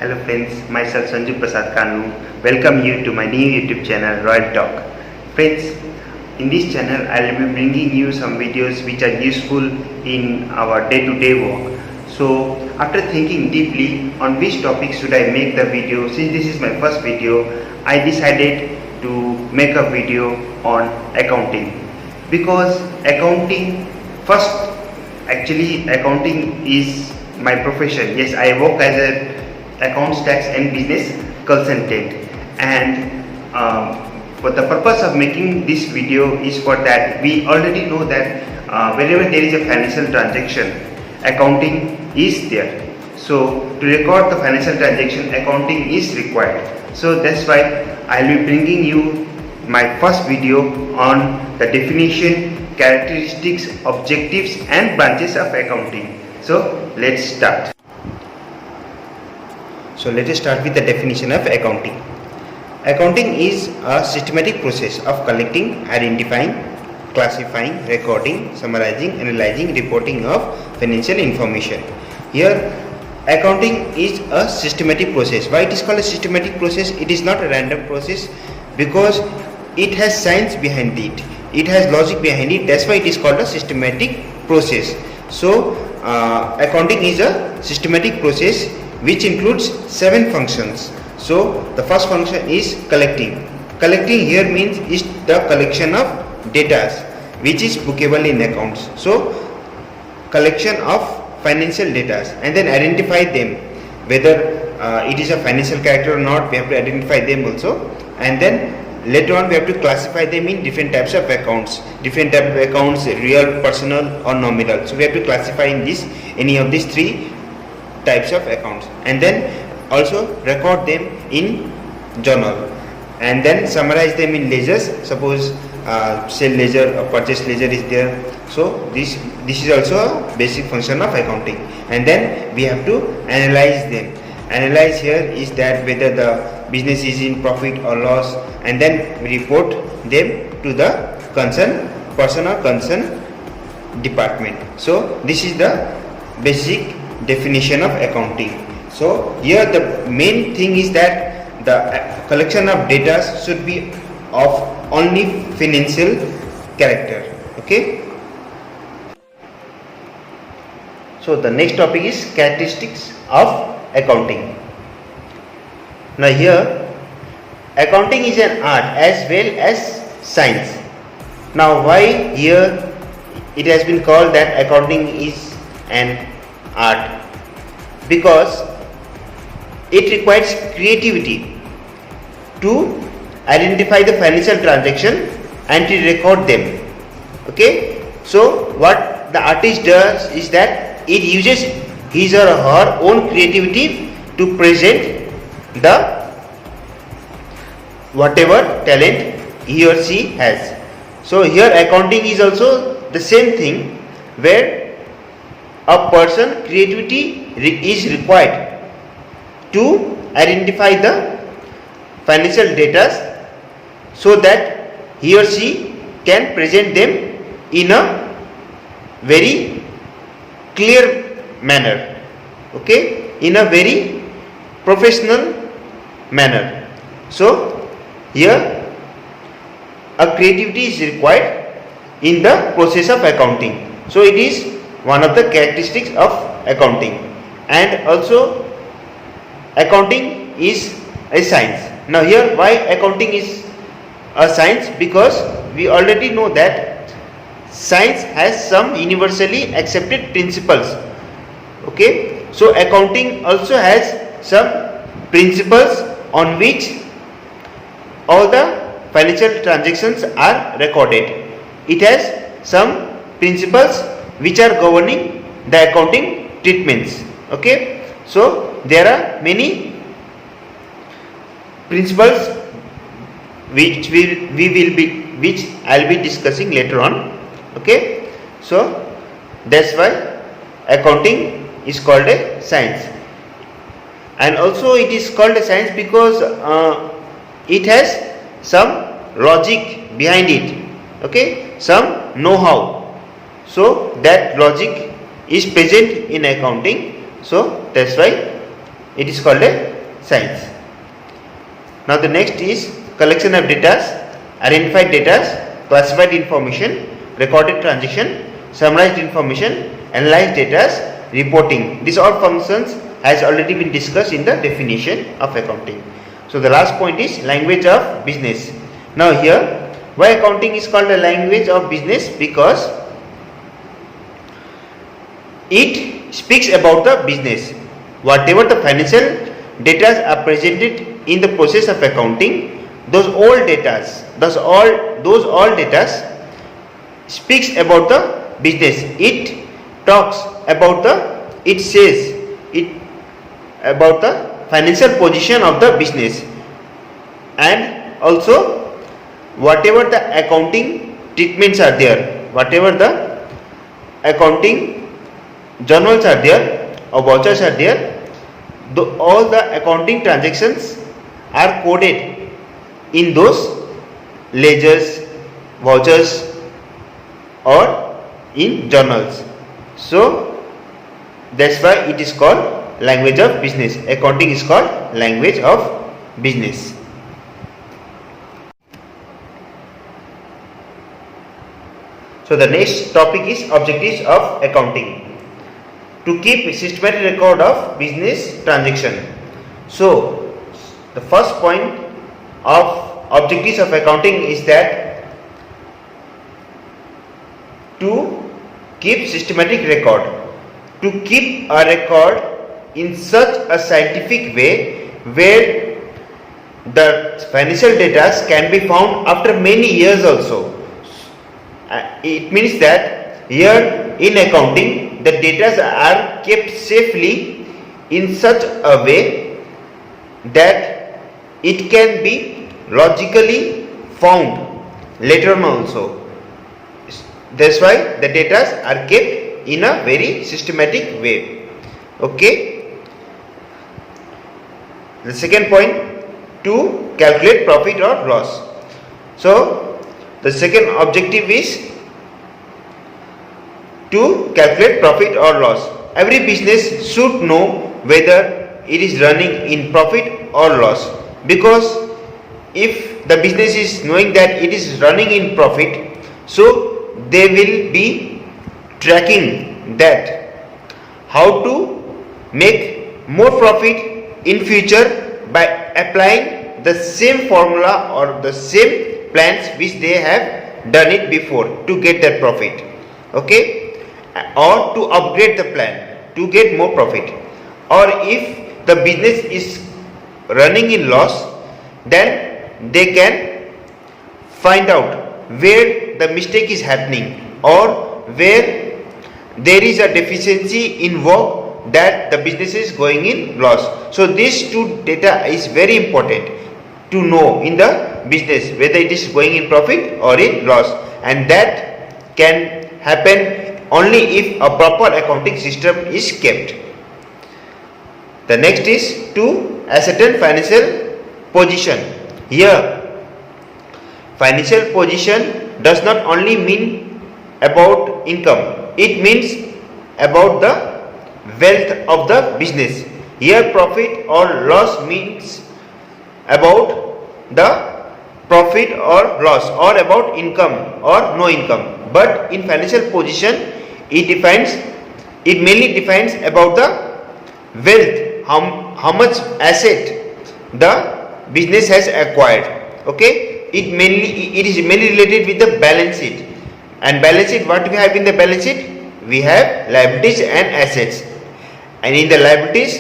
Hello friends, myself Sanju Prasad Kanu. Welcome you to my new YouTube channel Royal Talk. Friends, in this channel I will be bringing you some videos which are useful in our day-to-day work. So after thinking deeply on which topic should I make the video, since this is my first video, I decided to make a video on accounting. Because accounting accounting is my profession. Yes, I work as an accounts, tax and business consultant, and for the purpose of making this video is for that we already know that whenever there is a financial transaction, accounting is there. So to record the financial transaction, accounting is required. So that's why I will be bringing you my first video on the definition, characteristics, objectives and branches of accounting. So let's start. So let us start with the definition of accounting. Accounting is a systematic process of collecting, identifying, classifying, recording, summarizing, analyzing, reporting of financial information. Here accounting is a systematic process. Why it is called a systematic process? It is not a random process because it has science behind it. It has logic behind it. That's why it is called a systematic process. So accounting is a systematic process which includes 7 functions. So the first function is collecting. Collecting here means is the collection of data which is bookable in accounts. So collection of financial data and then identify them, whether it is a financial character or not, we have to identify them also, and then later on we have to classify them in different types of accounts. Different type of accounts, real, personal or nominal. So we have to classify in this any of these 3 types of accounts, and then also record them in journal, and then summarize them in ledgers. Suppose sale ledger or purchase ledger is there. So this is also a basic function of accounting, and then we have to analyze them. Analyze here is that whether the business is in profit or loss, and then we report them to the concerned person or concerned department. So this is the basic definition of accounting. So here the main thing is that the collection of data should be of only financial character. Okay. So the next topic is characteristics of accounting. Now here accounting is an art as well as science. Now why here it has been called that accounting is an art? Because it requires creativity to identify the financial transaction and to record them. Okay, so what the artist does is that it uses his or her own creativity to present the whatever talent he or she has. So here accounting is also the same thing, where a person creativity is required to identify the financial data so that he or she can present them in a very clear manner, okay, in a very professional manner. So here a creativity is required in the process of accounting. So it is one of the characteristics of accounting. And also accounting is a science. Now here why accounting is a science? Because we already know that science has some universally accepted principles. Okay, so accounting also has some principles on which all the financial transactions are recorded. It has some principles which are governing the accounting treatments. Okay, so there are many principles which I'll be discussing later on. Okay, so that's why accounting is called a science. And also it is called a science because it has some logic behind it. Okay, some know-how. So that logic is present in accounting. So that's why it is called a science. Now the next is collection of data, identified data, classified information, recorded transaction, summarized information, analyzed data, reporting. These all functions has already been discussed in the definition of accounting. So the last point is language of business. Now here, why accounting is called a language of business? Because it speaks about the business. Whatever the financial data are presented in the process of accounting, those all data speaks about the business. It talks about it says it about the financial position of the business, and also whatever the accounting treatments are there, whatever the accounting journals are there or vouchers are there, all the accounting transactions are coded in those ledgers, vouchers or in journals. So that's why it is called language of business. Accounting is called language of business. So the next topic is objectives of accounting. To keep a systematic record of business transaction. So the first point of objectives of accounting is that to keep systematic record. To keep a record in such a scientific way where the financial data can be found after many years also. It means that here in accounting the data are kept safely in such a way that it can be logically found later on also. That's why the data are kept in a very systematic way. Okay. The second point, to calculate profit or loss. So the second objective is to calculate profit or loss. Every business should know whether it is running in profit or loss, because if the business is knowing that it is running in profit, so they will be tracking that how to make more profit in future by applying the same formula or the same plans which they have done it before to get that profit. Okay, or to upgrade the plan to get more profit. Or if the business is running in loss, then they can find out where the mistake is happening or where there is a deficiency in work that the business is going in loss. So these two data is very important to know in the business whether it is going in profit or in loss, and that can happen only if a proper accounting system is kept. The next is to ascertain financial position. Here financial position does not only mean about income, it means about the wealth of the business. Here profit or loss means about the profit or loss or about income or no income. But in financial position it mainly defines about the wealth, how much asset the business has acquired. Okay, it is mainly related with the balance sheet. And balance sheet, what we have in the balance sheet? We have liabilities and assets. And in the liabilities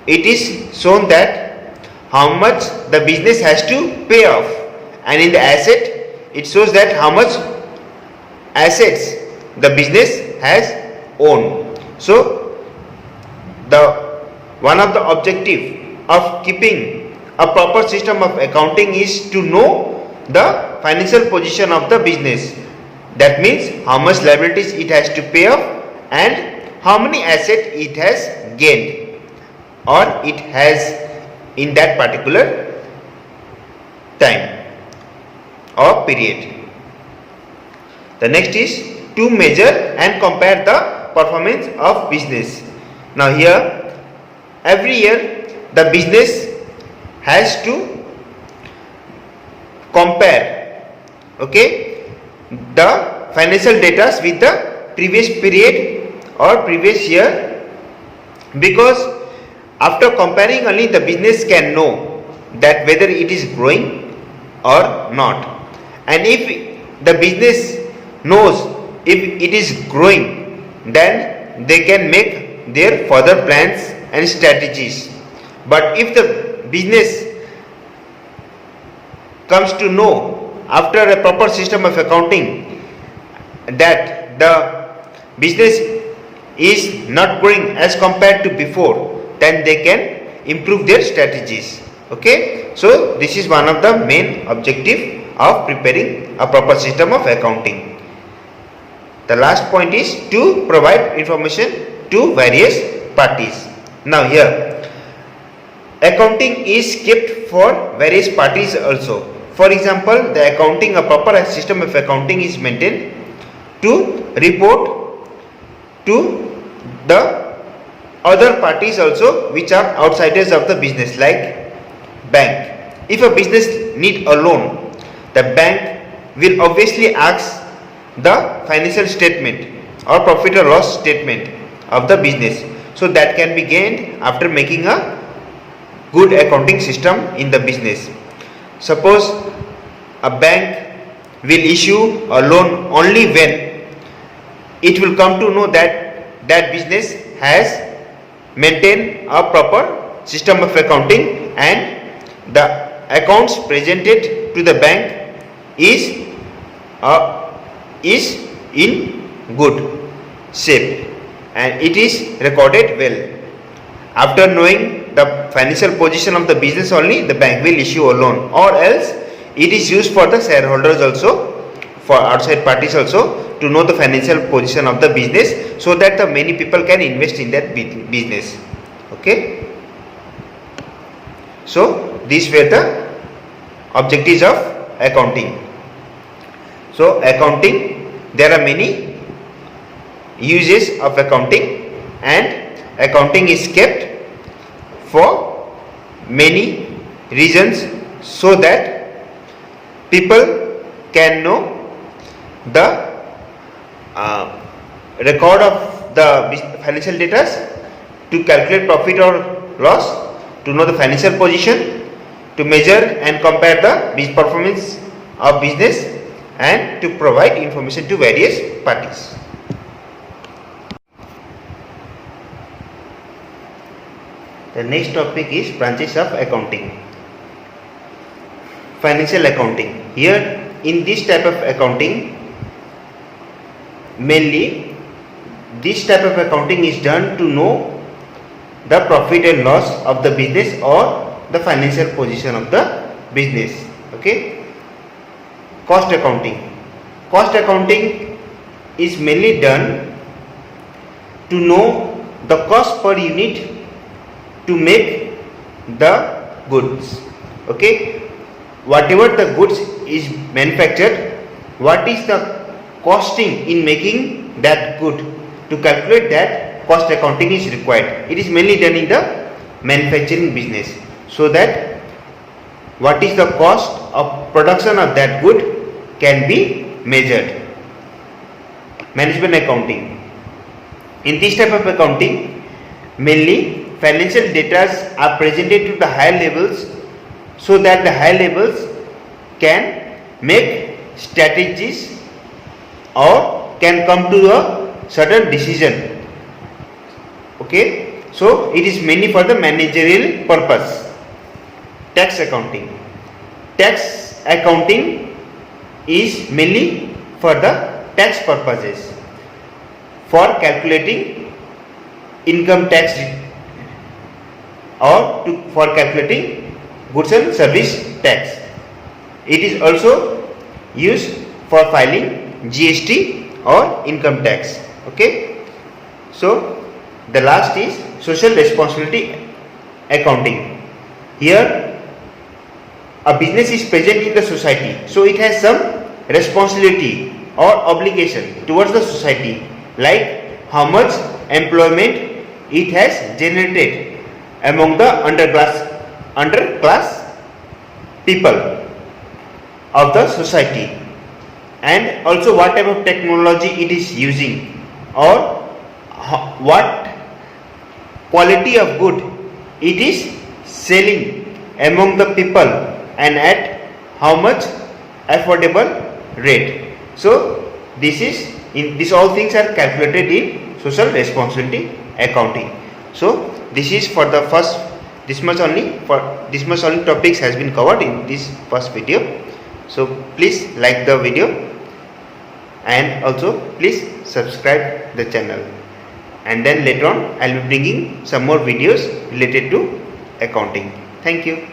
it is shown that how much the business has to pay off, and in the asset it shows that how much assets the business has owned. So one of the objective of keeping a proper system of accounting is to know the financial position of the business. That means how much liabilities it has to pay off and how many assets it has gained or it has in that particular time or period. The next is to measure and compare the performance of business. Now here every year the business has to compare, okay, the financial data with the previous period or previous year, because after comparing only the business can know that whether it is growing or not. And if the business knows if it is growing, then they can make their further plans and strategies. But if the business comes to know after a proper system of accounting that the business is not growing as compared to before, then they can improve their strategies. Okay, so this is one of the main objective of preparing a proper system of accounting. The last point is to provide information to various parties. Now here, accounting is kept for various parties also. For example, the accounting, a proper system of accounting is maintained to report to the other parties also which are outsiders of the business, like bank. If a business need a loan, the bank will obviously ask the financial statement or profit or loss statement of the business. So that can be gained after making a good accounting system in the business. Suppose a bank will issue a loan only when it will come to know that that business has maintained a proper system of accounting and the accounts presented to the bank is in good shape and it is recorded well. After knowing the financial position of the business only, the bank will issue a loan, or else it is used for the shareholders also, for outside parties also, to know the financial position of the business, so that the many people can invest in that business. Okay, so these were the objectives of accounting. So accounting, there are many uses of accounting, and accounting is kept for many reasons, so that people can know the record of the financial data, to calculate profit or loss, to know the financial position, to measure and compare the performance of business, and to provide information to various parties. The next topic is branches of accounting. Financial accounting. Here in this type of accounting, mainly this type of accounting is done to know the profit and loss of the business or the financial position of the business. Okay. Cost accounting. Cost accounting is mainly done to know the cost per unit to make the goods. Okay, whatever the goods is manufactured, what is the costing in making that good, to calculate that cost accounting is required. It is mainly done in the manufacturing business, so that what is the cost of production of that good can be measured. Management accounting. In this type of accounting, mainly financial data are presented to the higher levels, so that the higher levels can make strategies or can come to a certain decision. Okay, so it is mainly for the managerial purpose. Tax accounting. Tax accounting is mainly for the tax purposes, for calculating income tax or for calculating goods and service tax. It is also used for filing GST or income tax. Okay, so the last is social responsibility accounting. Here a business is present in the society, so it has some responsibility or obligation towards the society, like how much employment it has generated among the underclass people of the society, and also what type of technology it is using, or what quality of good it is selling among the people, and at how much affordable rate. So these all things are calculated in social responsibility accounting. So this is for the first, this much only topics has been covered in this first video. So please like the video, and also please subscribe the channel, and then later on I will be bringing some more videos related to accounting. Thank you.